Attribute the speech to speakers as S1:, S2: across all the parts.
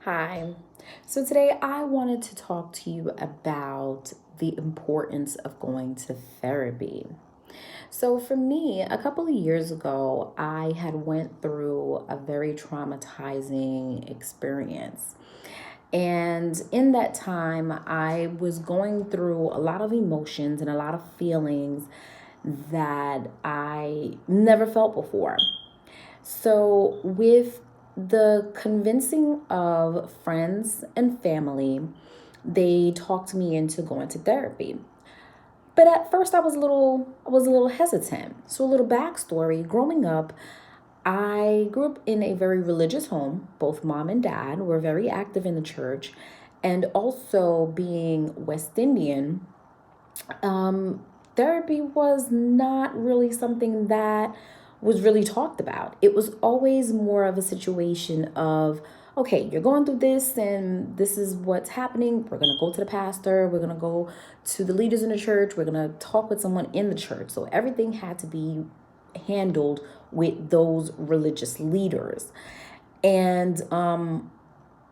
S1: Hi. So today I wanted to talk to you about the importance of going to therapy. So for me, a couple of years ago, I had went through a very traumatizing experience. And in that time, I was going through a lot of emotions and a lot of feelings that I never felt before. So, with the convincing of friends and family, they talked me into going to therapy. But at first I was a little hesitant. So a little backstory, growing up, I grew up in a very religious home. Both mom and dad were very active in the church, and also being West Indian, um, therapy was not really something that was really talked about. It was always more of a situation of, okay, you're going through this and this is what's happening. We're going to go to the pastor. We're going to go to the leaders in the church. We're going to talk with someone in the church. So everything had to be handled with those religious leaders. And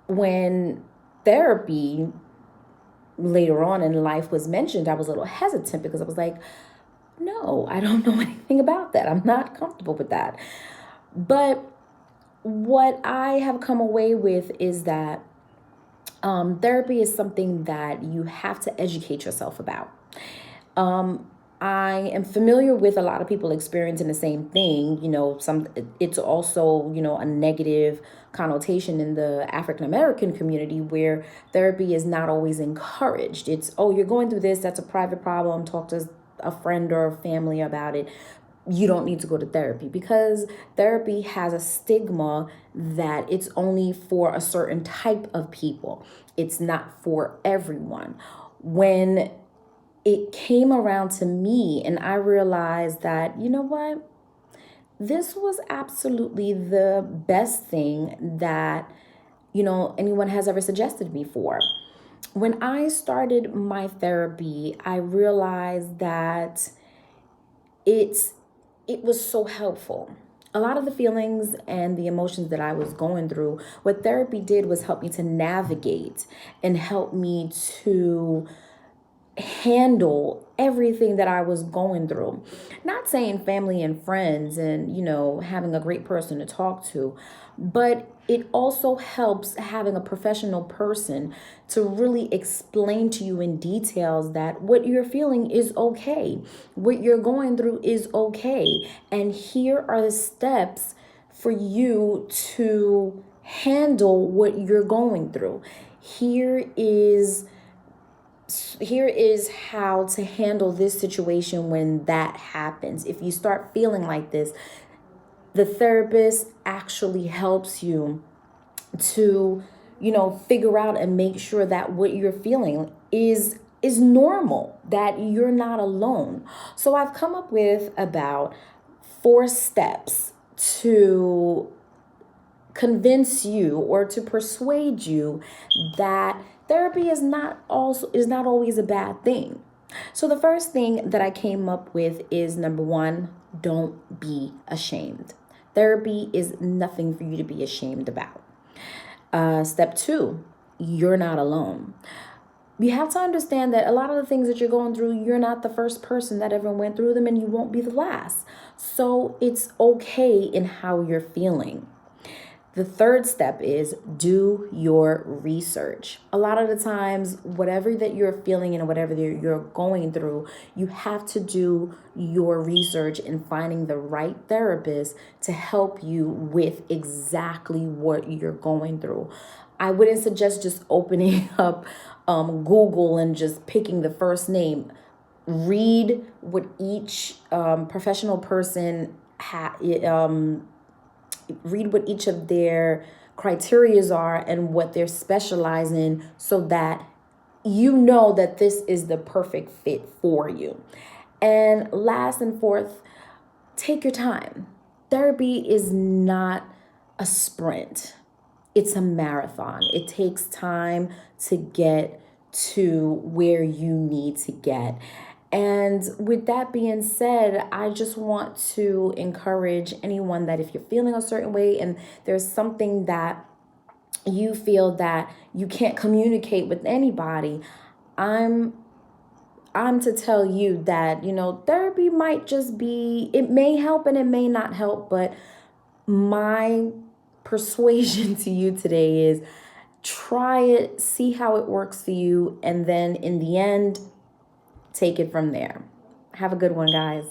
S1: when therapy later on in life was mentioned, I was a little hesitant because I was like, no, I don't know anything about that. I'm not comfortable with that. But what I have come away with is that therapy is something that you have to educate yourself about. Um, I am familiar with a lot of people experiencing the same thing. It's also, a negative connotation in the African American community where therapy is not always encouraged. It's, oh, you're going through this, that's a private problem, talk to a friend or family about it. You don't need to go to therapy because therapy has a stigma that it's only for a certain type of people. It's not for everyone. When it came around to me and I realized that, you know what? This was absolutely the best thing that, anyone has ever suggested me for. When I started my therapy, I realized that it's it was so helpful. A lot of the feelings and the emotions that I was going through, what therapy did was help me to navigate and help me to handle everything that I was going through. Not saying family and friends and, having a great person to talk to, but it also helps having a professional person to really explain to you in details that what you're feeling is okay. What you're going through is okay. And here are the steps for you to handle what you're going through. Here is here is how to handle this situation when that happens. If you start feeling like this, the therapist actually helps you to, figure out and make sure that what you're feeling is normal, that you're not alone. So I've come up with about 4 steps to convince you or to persuade you that therapy is not always a bad thing. So the first thing that I came up with is number 1, don't be ashamed. Therapy is nothing for you to be ashamed about. Step 2, you're not alone. You have to understand that a lot of the things that you're going through, you're not the first person that ever went through them and you won't be the last. So it's okay in how you're feeling. The third step is do your research. A lot of the times, whatever that you're feeling and whatever you're going through, you have to do your research in finding the right therapist to help you with exactly what you're going through. I wouldn't suggest just opening up Google and just picking the first name. Read what each professional person read what each of their criterias are and what they're specialized in so that you know that this is the perfect fit for you. And last and fourth, take your time. Therapy is not a sprint. It's a marathon. It takes time to get to where you need to get. And with that being said, I just want to encourage anyone that if you're feeling a certain way and there's something that you feel that you can't communicate with anybody, I'm to tell you that, therapy might just be, it may help and it may not help, but my persuasion to you today is try it, see how it works for you, and then in the end, take it from there. Have a good one, guys.